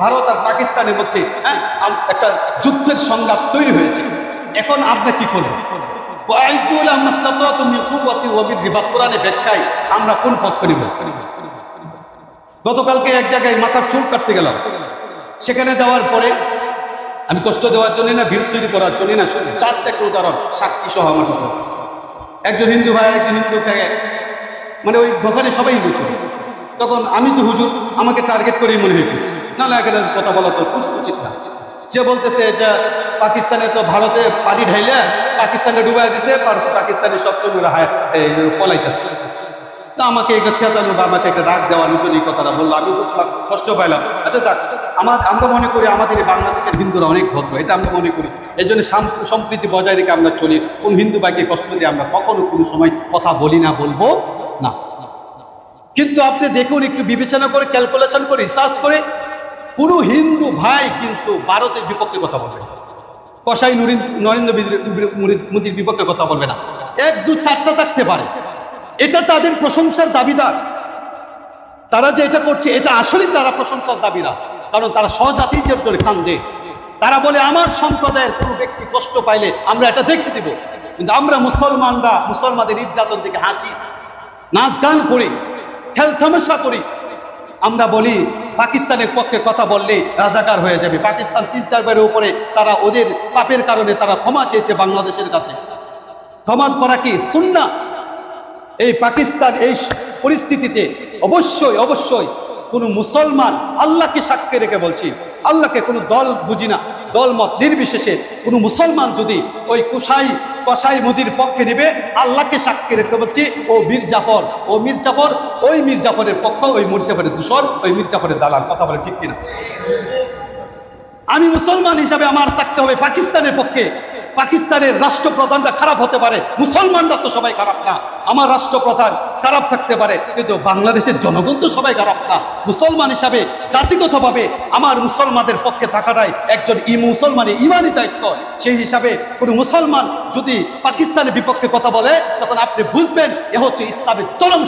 ভারত আর পাকিস্তানের মধ্যে একটা যুদ্ধের সংঘাত তৈরি হয়েছে। এখন আপনি কি করবেন? কোরআনে ব্যাখ্যায় আমরা কোন পক্ষ নিব? গতকালকে এক জায়গায় মাথার চুল কাটতে গেলাম। সেখানে যাওয়ার পরে আমি কষ্ট দেওয়ার জন্য না, ভিড় তৈরি করার জন্য না, শুধু 4টা উদাহরণ সাক্ষী সহ আমার কাছে আছে। একজন হিন্দু ভাই একজন হিন্দুকে, মানে ওই দোকানে সবাই হিন্দু ছিল। তখন আমি তো হুজুর, আমাকে টার্গেট করেই মনে হয়েছে, নাহলে এখানে কথা বলা তো উচিত না। সে বলতেছে যে পাকিস্তানে তো ভারতে পানি ঢাইলে পাকিস্তানে ডুবাই দিছে, পাকিস্তানের সব সৈন্যরা পলাইতেছে। তা আমাকে একটা চেতানো বা আমাকে একটা ডাক দেওয়ার জন্য এই কথাটা বললো। আমি বুঝলাম, কষ্ট পাইলাম। আচ্ছা যাক, আমরা মনে করি আমাদের বাংলাদেশের হিন্দুরা অনেক ভদ্র, এটা আমরা মনে করি। এই জন্য সম্প্রীতি বজায় রেখে আমরা চলি। কোন হিন্দু ভাইকে কষ্ট দিয়ে আমরা কখনো কোনো সময় কথা বলি না, বলবো না। কিন্তু আপনি দেখুন, একটু বিবেচনা করে, ক্যালকুলেশন করে, রিসার্চ করে, কোনো হিন্দু ভাই কিন্তু ভারতের বিপক্ষে কথা বলবে না, কসাই নরেন্দ্র মোদীর বিপক্ষে কথা বলবে না। 1, 2, 4টা থাকতে পারে, এটা তাদের প্রশংসার দাবিদার। তারা যে এটা করছে, এটা আসলে তারা প্রশংসার দাবিদার, কারণ তারা স্বজাতিদের জন্য কান্দে। তারা বলে আমার সম্প্রদায়ের কোনো ব্যক্তি কষ্ট পাইলে আমরা এটা দেখে দিব। কিন্তু আমরা মুসলমানরা মুসলমানদের নির্যাতন থেকে হাসি, নাচ গান করি, খেলতামাশা করি। আমরা বলি পাকিস্তানের পক্ষে কথা বললে রাজাকার হয়ে যাবে। পাকিস্তান 3-4 বারের উপরে তারা ওদের পাপের কারণে তারা ক্ষমা চেয়েছে বাংলাদেশের কাছে। ক্ষমা করা কি সুন্নাহ? এই পাকিস্তান এই পরিস্থিতিতে অবশ্যই কোনো মুসলমান, আল্লাহকে সাক্ষী রেখে বলছি, আল্লাহকে কোনো দল বুঝি না, দলমত নির্বিশেষে কোনো মুসলমান যদি ওই কসাই মোদির পক্ষে নেবে, আল্লাহকে সাক্ষী রেখে বলছি, ওই মির্জাফরের পক্ষ, ওই মির্জাফরের দূষর, ওই মির্জাফরের দালাল। কথা বলে ঠিক কিনা? আমি মুসলমান হিসাবে আমার থাকতে হবে পাকিস্তানের পক্ষে। পাকিস্তানের রাষ্ট্রপ্রধানটা খারাপ হতে পারে, মুসলমানরা তো সবাই খারাপ না। আমার রাষ্ট্রপ্রধান খারাপ থাকতে পারে, কিন্তু বাংলাদেশের জনগণ তো সবাই খারাপ না। মুসলমান হিসাবে জাতিগতভাবে আমার মুসলমানদের পক্ষে থাকাটাই একজন মুসলমানের ইমানি দায়িত্ব। সেই হিসাবে কোনো মুসলমান যদি পাকিস্তানের বিপক্ষে কথা বলে, তখন আপনি বুঝবেন এ হচ্ছে ইসলামের চরম